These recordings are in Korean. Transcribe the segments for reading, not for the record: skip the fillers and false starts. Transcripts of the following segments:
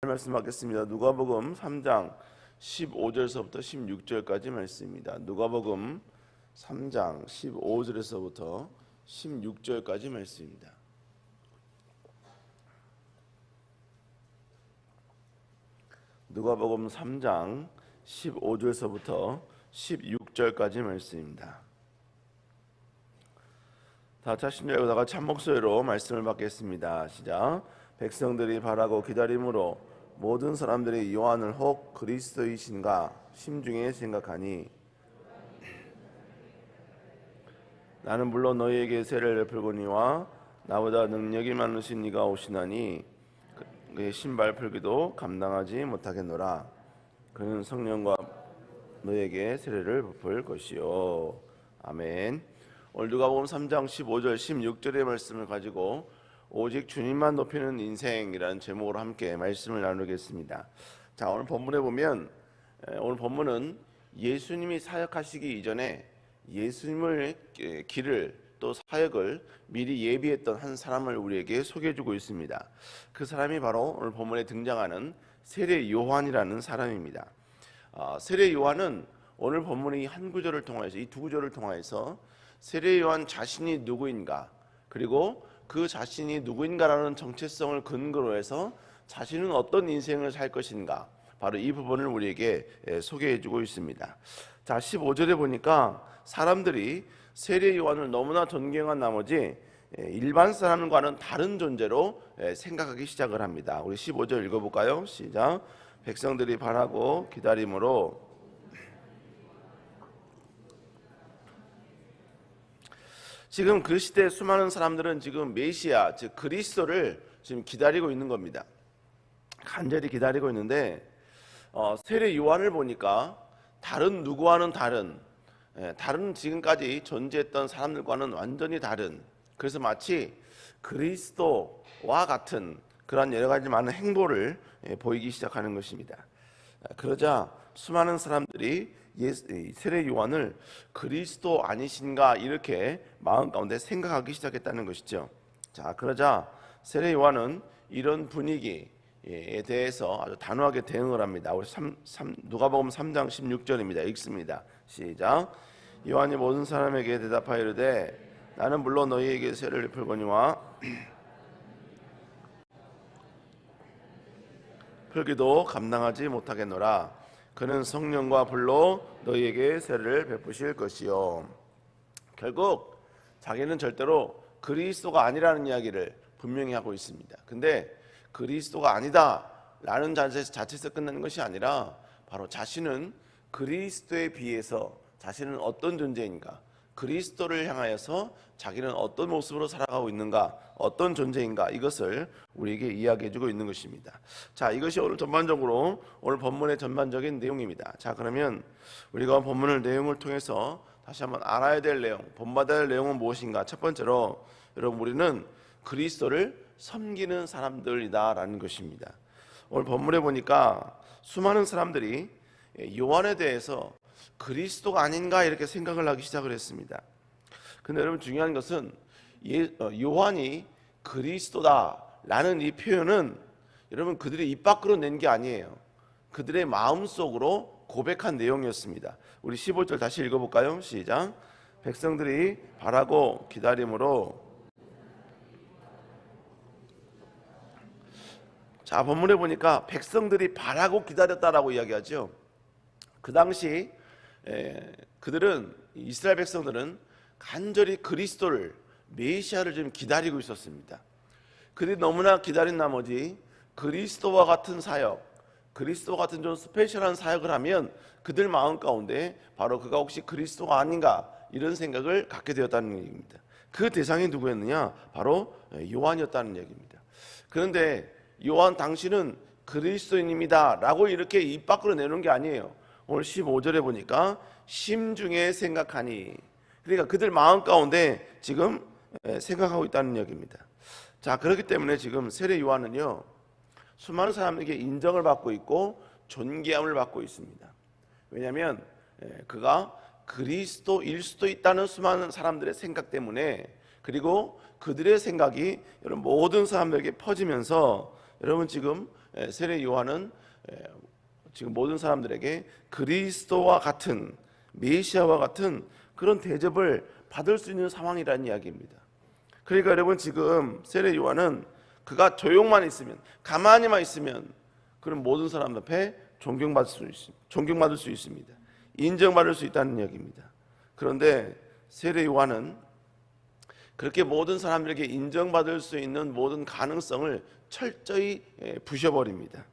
말씀 받겠습니다. 누가복음 3장 15절서부터 16절까지 말씀입니다. 누가복음 3장 15절에서부터 16절까지 말씀입니다. 누가복음 3장 15절서부터 16절까지 말씀입니다. 다 자신을 열고 다 같이 한 목소리로 말씀을 받겠습니다. 시작. 백성들이 바라고 기다림으로 모든 사람들이 요한을 혹 그리스도이신가 심중에 생각하니 나는 물론 너희에게 세례를 베풀거니와 나보다 능력이 많으신 이가 오시나니 그의 신발 풀기도 감당하지 못하겠노라. 그는 성령과 너희에게 세례를 베풀 것이요. 아멘. 오늘 누가복음 3장 15절 16절의 말씀을 가지고 오직 주님만 높이는 인생이라는 제목으로 함께 말씀을 나누겠습니다. 자, 오늘 본문에 보면 오늘 본문은 예수님이 사역하시기 이전에 예수님을 길을 또 사역을 미리 예비했던 한 사람을 우리에게 소개해주고 있습니다. 그 사람이 바로 오늘 본문에 등장하는 세례 요한이라는 사람입니다. 세례 요한은 오늘 본문의 한 구절을 통해서 이 두 구절을 통해서 세례 요한 자신이 누구인가, 그리고 그 자신이 누구인가라는 정체성을 근거로 해서 자신은 어떤 인생을 살 것인가, 바로 이 부분을 우리에게 소개해주고 있습니다. 자, 15절에 보니까 사람들이 세례 요한을 너무나 존경한 나머지 일반 사람과는 다른 존재로 생각하기 시작을 합니다. 우리 15절 읽어볼까요? 시작. 백성들이 바라고 기다림으로 지금 그 시대 수많은 사람들은 지금 메시아, 즉 그리스도를 지금 기다리고 있는 겁니다. 간절히 기다리고 있는데 세례 요한을 보니까 다른 누구와는 다른 지금까지 존재했던 사람들과는 완전히 다른, 그래서 마치 그리스도와 같은 그런 여러 가지 많은 행보를 보이기 시작하는 것입니다. 그러자 수많은 사람들이 세례 요한을 그리스도 아니신가 이렇게 마음 가운데 생각하기 시작했다는 것이죠. 자, 그러자 세례 요한은 이런 분위기에 대해서 아주 단호하게 대응을 합니다. 우리 누가복음 3장 16절입니다. 읽습니다. 시작. 요한이 모든 사람에게 대답하여 이르되 나는 물론 너희에게 세례를 베풀거니와 풀기도 감당하지 못하겠노라. 그는 성령과 불로 너희에게 세례를 베푸실 것이요. 결국 자기는 절대로 그리스도가 아니라는 이야기를 분명히 하고 있습니다. 근데 그리스도가 아니다 라는 자체에서 끝나는 것이 아니라 바로 자신은 그리스도에 비해서 자신은 어떤 존재인가, 그리스도를 향하여서 자기는 어떤 모습으로 살아가고 있는가, 어떤 존재인가, 이것을 우리에게 이야기해주고 있는 것입니다. 자, 이것이 오늘 전반적으로 오늘 본문의 전반적인 내용입니다. 자, 그러면 우리가 본문을 내용을 통해서 다시 한번 알아야 될 내용, 본받아야 할 내용은 무엇인가? 첫 번째로 여러분, 우리는 그리스도를 섬기는 사람들이다라는 것입니다. 오늘 본문에 보니까 수많은 사람들이 요한에 대해서 그리스도가 아닌가 이렇게 생각을 하기 시작을 했습니다. 근데 여러분, 중요한 것은 요한이 그리스도다라는 이 표현은 여러분 그들이 입 밖으로 낸 게 아니에요. 그들의 마음속으로 고백한 내용이었습니다. 우리 15절 다시 읽어볼까요? 시작. 백성들이 바라고 기다림으로. 자, 본문에 보니까 백성들이 바라고 기다렸다라고 이야기하죠. 그 당시 그들은, 이스라엘 백성들은 간절히 그리스도를, 메시아를 좀 기다리고 있었습니다. 그들이 너무나 기다린 나머지 그리스도와 같은 사역, 그리스도와 같은 좀 스페셜한 사역을 하면 그들 마음 가운데 바로 그가 혹시 그리스도가 아닌가 이런 생각을 갖게 되었다는 얘기입니다. 그 대상이 누구였느냐? 바로 요한이었다는 얘기입니다. 그런데 요한 당신은 그리스도인입니다 라고 이렇게 입 밖으로 내놓은 게 아니에요. 오늘 15절에 보니까 심중에 생각하니, 그러니까 그들 마음 가운데 지금 생각하고 있다는 얘기입니다. 자, 그렇기 때문에 지금 세례 요한은요, 수많은 사람에게 인정을 받고 있고 존귀함을 받고 있습니다. 왜냐하면 그가 그리스도일 수도 있다는 수많은 사람들의 생각 때문에, 그리고 그들의 생각이 여러분 모든 사람들에게 퍼지면서 여러분 지금 세례 요한은 지금 모든 사람들에게 그리스도와 같은, 메시아와 같은 그런 대접을 받을 수 있는 상황이라는 이야기입니다. 그러니까 여러분 지금 세례 요한은 그가 조용만 있으면, 가만히만 있으면 그런 모든 사람 앞에 존경받을 수 있습니다. 인정받을 수 있다는 이야기입니다. 그런데 세례 요한은 그렇게 모든 사람들에게 인정받을 수 있는 모든 가능성을 철저히 부셔버립니다.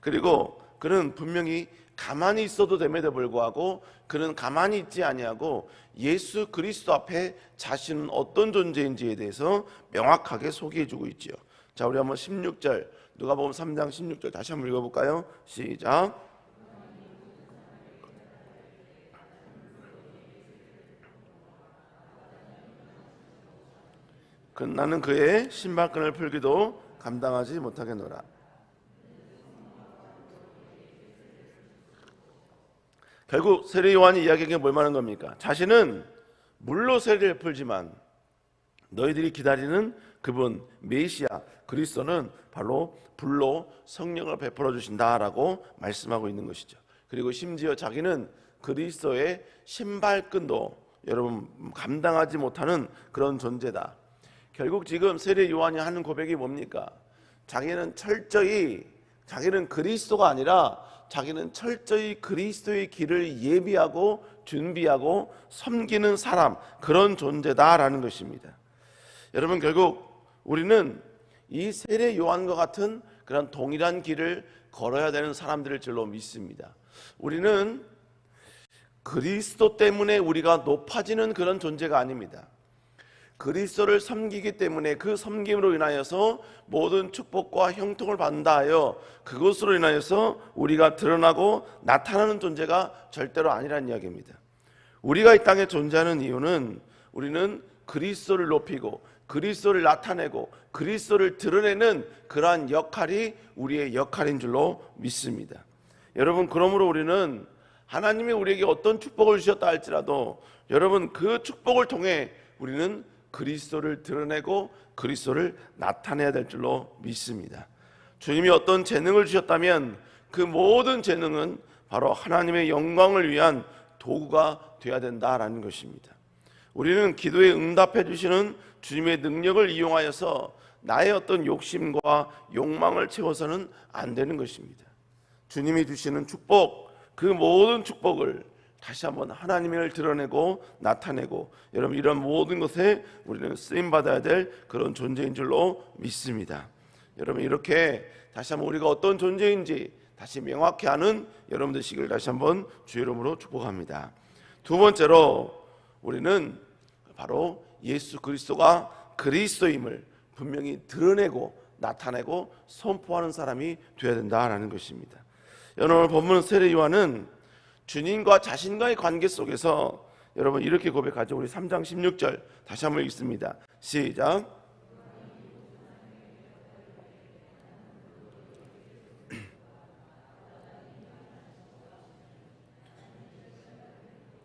그리고 그는 분명히 가만히 있어도 됨에도 불구하고 그는 가만히 있지 아니하고 예수 그리스도 앞에 자신은 어떤 존재인지에 대해서 명확하게 소개해주고 있죠. 자, 우리 한번 16절, 누가복음 3장 16절 다시 한번 읽어볼까요? 시작. 나는 그의 신발끈을 풀기도 감당하지 못하겠노라. 결국 세례 요한이 이야기한 게 뭘 말하는 겁니까? 자신은 물로 세례를 풀지만 너희들이 기다리는 그분 메시아 그리스도는 바로 불로 성령을 베풀어 주신다라고 말씀하고 있는 것이죠. 그리고 심지어 자기는 그리스도의 신발끈도 여러분 감당하지 못하는 그런 존재다. 결국 지금 세례 요한이 하는 고백이 뭡니까? 자기는 그리스도가 아니라 자기는 철저히 그리스도의 길을 예비하고 준비하고 섬기는 사람, 그런 존재다라는 것입니다. 여러분 결국 우리는 이 세례 요한과 같은 그런 동일한 길을 걸어야 되는 사람들을 줄로 믿습니다. 우리는 그리스도 때문에 우리가 높아지는 그런 존재가 아닙니다. 그리스도를 섬기기 때문에 그 섬김으로 인하여서 모든 축복과 형통을 받는다 하여 그것으로 인하여서 우리가 드러나고 나타나는 존재가 절대로 아니라는 이야기입니다. 우리가 이 땅에 존재하는 이유는 우리는 그리스도를 높이고 그리스도를 나타내고 그리스도를 드러내는 그러한 역할이 우리의 역할인 줄로 믿습니다. 여러분 그러므로 우리는 하나님이 우리에게 어떤 축복을 주셨다 할지라도 여러분 그 축복을 통해 우리는 그리스도를 드러내고 그리스도를 나타내야 될 줄로 믿습니다. 주님이 어떤 재능을 주셨다면 그 모든 재능은 바로 하나님의 영광을 위한 도구가 되어야 된다라는 것입니다. 우리는 기도에 응답해 주시는 주님의 능력을 이용하여서 나의 어떤 욕심과 욕망을 채워서는 안 되는 것입니다. 주님이 주시는 축복, 그 모든 축복을 다시 한번 하나님을 드러내고 나타내고 여러분 이런 모든 것에 우리는 쓰임받아야 될 그런 존재인 줄로 믿습니다. 여러분 이렇게 다시 한번 우리가 어떤 존재인지 다시 명확히 아는 여러분 되시길 다시 한번 주의 이름으로 축복합니다. 두 번째로 우리는 바로 예수 그리스도가 그리스도임을 분명히 드러내고 나타내고 선포하는 사람이 되어야 된다라는 것입니다. 오늘 본문 세례 요한은 주님과 자신과의 관계 속에서 여러분 이렇게 고백하죠. 우리 3장 16절 다시 한번 읽습니다. 시작.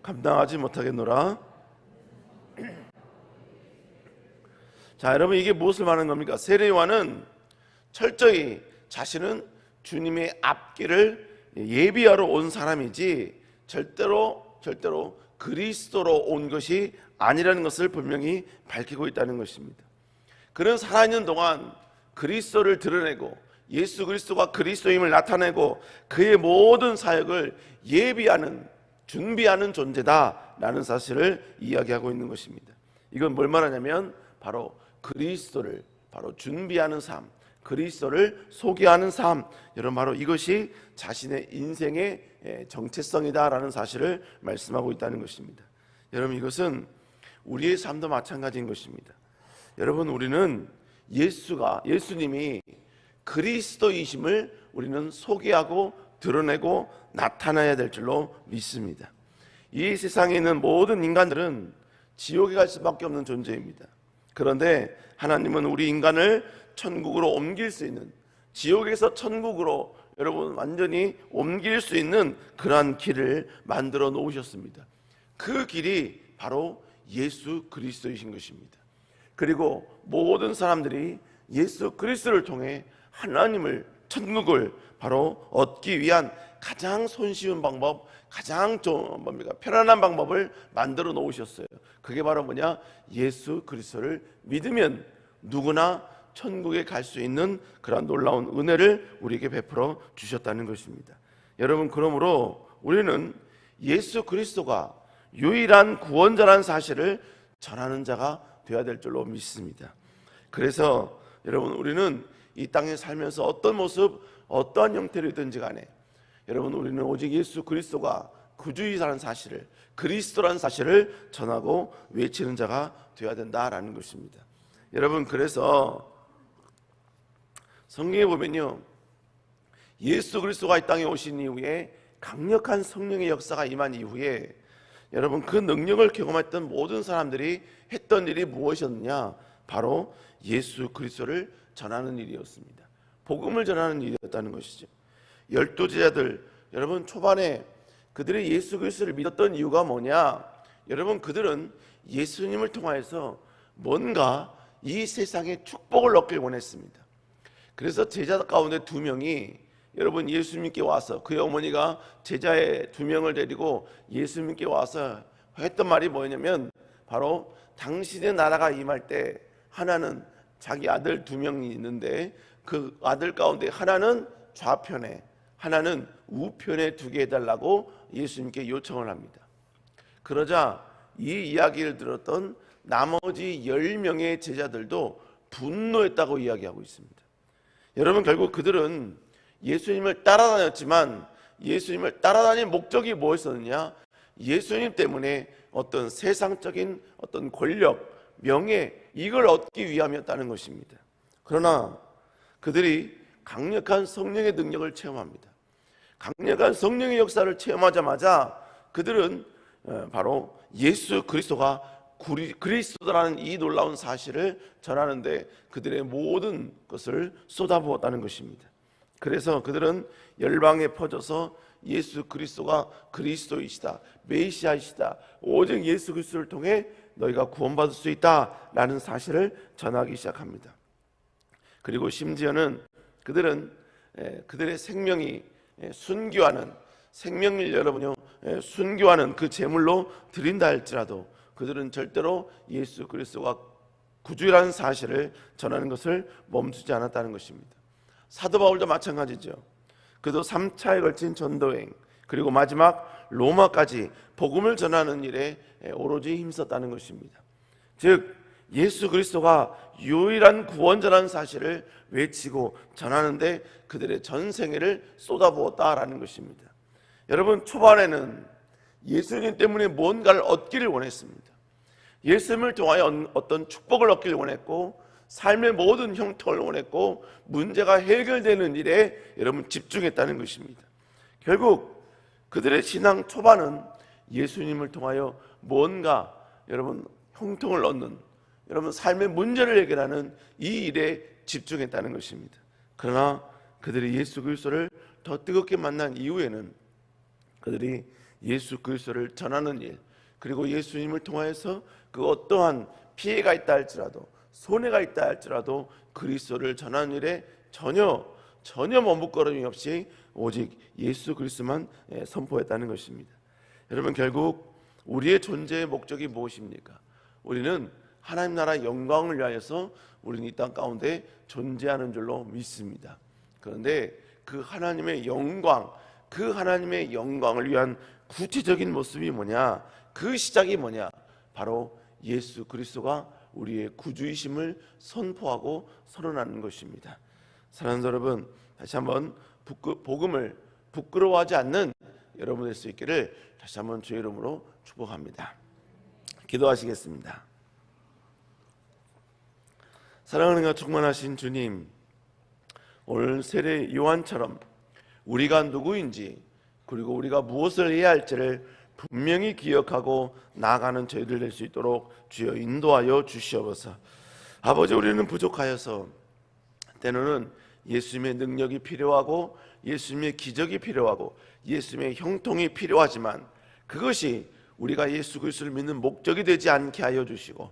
감당하지 못하겠노라. 자, 여러분 이게 무엇을 말하는 겁니까? 세례 요한은 철저히 자신은 주님의 앞길을 예비하러 온 사람이지 절대로 그리스도로 온 것이 아니라는 것을 분명히 밝히고 있다는 것입니다. 그는 살아있는 동안 그리스도를 드러내고 예수 그리스도가 그리스도임을 나타내고 그의 모든 사역을 예비하는 준비하는 존재다라는 사실을 이야기하고 있는 것입니다. 이건 뭘 말하냐면 바로 그리스도를 바로 준비하는 삶, 그리스도를 소개하는 삶, 여러분 바로 이것이 자신의 인생의 정체성이다라는 사실을 말씀하고 있다는 것입니다. 여러분 이것은 우리의 삶도 마찬가지인 것입니다. 여러분 우리는 예수님이 그리스도이심을 우리는 소개하고 드러내고 나타나야 될 줄로 믿습니다. 이 세상에 있는 모든 인간들은 지옥에 갈 수밖에 없는 존재입니다. 그런데 하나님은 우리 인간을 천국으로 옮길 수 있는, 지옥에서 천국으로 여러분 완전히 옮길 수 있는 그러한 길을 만들어 놓으셨습니다. 그 길이 바로 예수 그리스도이신 것입니다. 그리고 모든 사람들이 예수 그리스도를 통해 하나님을, 천국을 바로 얻기 위한 가장 손쉬운 방법, 가장 편안한 방법을 만들어 놓으셨어요. 그게 바로 뭐냐? 예수 그리스도를 믿으면 누구나 천국에 갈 수 있는 그런 놀라운 은혜를 우리에게 베풀어 주셨다는 것입니다. 여러분, 그러므로 우리는 예수 그리스도가 유일한 구원자라는 사실을 전하는 자가 되어야 될 줄로 믿습니다. 그래서 여러분, 우리는 이 땅에 살면서 어떤 모습, 어떠한 형태로든지 간에 여러분, 우리는 오직 예수 그리스도가 구주이라는 사실을, 그리스도라는 사실을 전하고 외치는 자가 되어야 된다라는 것입니다. 여러분, 그래서 성경에 보면요, 예수 그리스도가 이 땅에 오신 이후에 강력한 성령의 역사가 임한 이후에 여러분, 그 능력을 경험했던 모든 사람들이 했던 일이 무엇이었느냐? 바로 예수 그리스도를 전하는 일이었습니다. 복음을 전하는 일이었다는 것이죠. 12제자들, 여러분, 초반에 그들이 예수 그리스도를 믿었던 이유가 뭐냐? 여러분, 그들은 예수님을 통하여서 뭔가 이 세상에 축복을 얻길 원했습니다. 그래서 제자 가운데 2명이 여러분, 예수님께 와서, 그의 어머니가 제자의 2명을 데리고 예수님께 와서 했던 말이 뭐냐면, 바로 당신의 나라가 임할 때 하나는 자기 아들 2명이 있는데 그 아들 가운데 하나는 좌편에, 하나는 우편에 두게 해달라고 예수님께 요청을 합니다. 그러자 이 이야기를 들었던 나머지 10명의 제자들도 분노했다고 이야기하고 있습니다. 여러분, 결국 그들은 예수님을 따라다녔지만 예수님을 따라다닌 목적이 무엇이었느냐? 예수님 때문에 어떤 세상적인 어떤 권력, 명예, 이걸 얻기 위함이었다는 것입니다. 그러나 그들이 강력한 성령의 능력을 체험합니다. 강력한 성령의 역사를 체험하자마자 그들은 바로 예수 그리스도가 그리스도라는 이 놀라운 사실을 전하는데 그들의 모든 것을 쏟아부었다는 것입니다. 그래서 그들은 열방에 퍼져서 예수 그리스도가 그리스도이시다, 메시아이시다, 오직 예수 그리스도를 통해 너희가 구원받을 수 있다라는 사실을 전하기 시작합니다. 그리고 심지어는 그들은 그들의 생명이 순교하는, 생명을 여러분요 순교하는 그 제물로 드린다 할지라도 그들은 절대로 예수 그리스도가 구주라는 사실을 전하는 것을 멈추지 않았다는 것입니다. 사도 바울도 마찬가지죠. 그도 3차에 걸친 전도행, 그리고 마지막 로마까지 복음을 전하는 일에 오로지 힘썼다는 것입니다. 즉 예수 그리스도가 유일한 구원자라는 사실을 외치고 전하는데 그들의 전생애를 쏟아부었다라는 것입니다. 여러분, 초반에는 예수님 때문에 뭔가를 얻기를 원했습니다. 예수님을 통하여 어떤 축복을 얻기를 원했고 삶의 모든 형통을 원했고 문제가 해결되는 일에 여러분 집중했다는 것입니다. 결국 그들의 신앙 초반은 예수님을 통하여 뭔가 여러분 형통을 얻는, 여러분 삶의 문제를 해결하는 이 일에 집중했다는 것입니다. 그러나 그들이 예수 그리스도를 더 뜨겁게 만난 이후에는 그들이 예수 그리스도를 전하는 일, 그리고 예수님을 통하여서 그 어떠한 피해가 있다 할지라도, 손해가 있다 할지라도 그리스도를 전하는 일에 전혀 머뭇거림이 없이 오직 예수 그리스도만 선포했다는 것입니다. 여러분, 결국 우리의 존재의 목적이 무엇입니까? 우리는 하나님 나라 영광을 위하여서 우리는 이 땅 가운데 존재하는 줄로 믿습니다. 그런데 그 하나님의 영광, 그 하나님의 영광을 위한 구체적인 모습이 뭐냐? 그 시작이 뭐냐? 바로 예수 그리스도가 우리의 구주이심을 선포하고 선언하는 것입니다. 사랑하는 여러분, 다시 한번 복음을 부끄러워하지 않는 여러분 될 수 있기를 다시 한번 주의 이름으로 축복합니다. 기도하시겠습니다. 사랑하는 충만하신 주님, 오늘 세례 요한처럼 우리가 누구인지 그리고 우리가 무엇을 해야 할지를 분명히 기억하고 나아가는 저희들 될 수 있도록 주여 인도하여 주시옵소서. 아버지, 우리는 부족하여서 때로는 예수님의 능력이 필요하고 예수님의 기적이 필요하고 예수님의 형통이 필요하지만 그것이 우리가 예수 그리스도를 믿는 목적이 되지 않게 하여 주시고,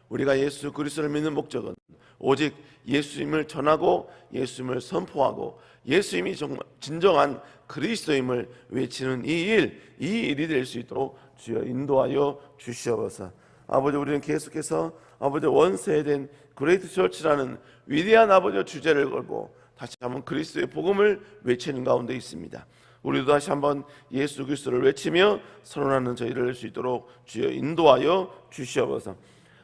우리가 예수 그리스도를 믿는 목적은 오직 예수님을 전하고 예수님을 선포하고 예수님이 정말 진정한 그리스도임을 외치는 이 일이 될 수 있도록 주여 인도하여 주시옵소서. 아버지, 우리는 계속해서 아버지 원세에 된 그레이트 처치라는 위대한 아버지 주제를 걸고 다시 한번 그리스도의 복음을 외치는 가운데 있습니다. 우리도 다시 한번 예수 그리스도를 외치며 선언하는 저희를 할 수 있도록 주여 인도하여 주시옵소서.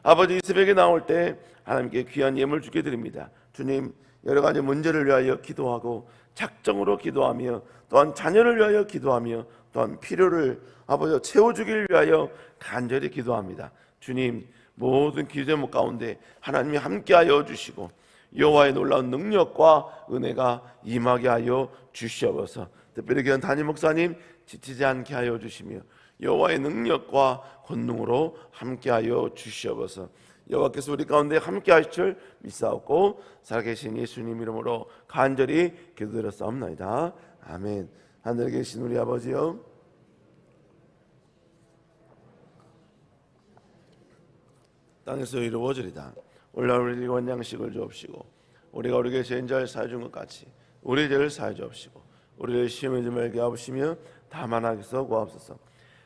아버지, 이 새벽에 나올 때 하나님께 귀한 예물 주게 드립니다. 주님, 여러 가지 문제를 위하여 기도하고 작정으로 기도하며 또한 자녀를 위하여 기도하며 또한 필요를 아버지 채워주길 위하여 간절히 기도합니다. 주님, 모든 기도 제목 가운데 하나님이 함께하여 주시고 여호와의 놀라운 능력과 은혜가 임하게 하여 주시옵소서. 특별히 귀한 담임 목사님 지치지 않게 하여 주시며 여호와의 능력과 권능으로 함께하여 주시옵소서. 여호와께서 우리 가운데 함께하실 줄 믿사옵고 살아계신 예수님 이름으로 간절히 기도드렸사옵나이다. 아멘. 하늘에 계신 우리 아버지여, 땅에서 이루어지리다. 오늘날 우리 원양식을 주옵시고 우리가 우리에게 죄인 자를 사해 준 것 같이 우리 죄를 사해 주옵시고 우리를 시험에 좀 말게 하옵시며 다만 하기서 구하옵소서.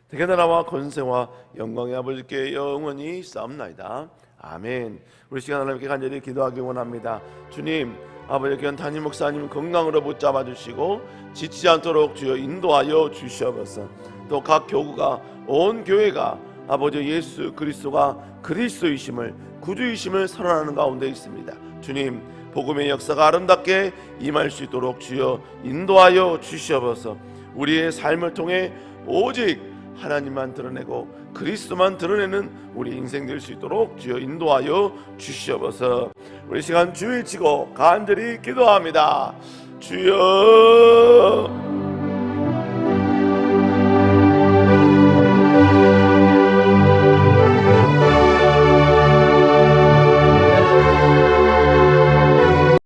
대개 나라와 권세와 영광의 아버지께 영원히 싸움나이다. 아멘. 우리 시간 하나님께 간절히 기도하기 원합니다. 주님, 아버지 귀한 담임 목사님 건강으로 붙잡아 주시고 지치지 않도록 주여 인도하여 주시옵소서. 또 각 교구가 온 교회가 아버지 예수 그리스도가 그리스도이심을 구주이심을 선언하는 가운데 있습니다. 주님, 복음의 역사가 아름답게 임할 수 있도록 주여 인도하여 주시옵소서. 우리의 삶을 통해 오직 하나님만 드러내고 그리스도만 드러내는 우리 인생 될 수 있도록 주여 인도하여 주시옵소서. 우리 시간 주의 치고 간절히 기도합니다. 주여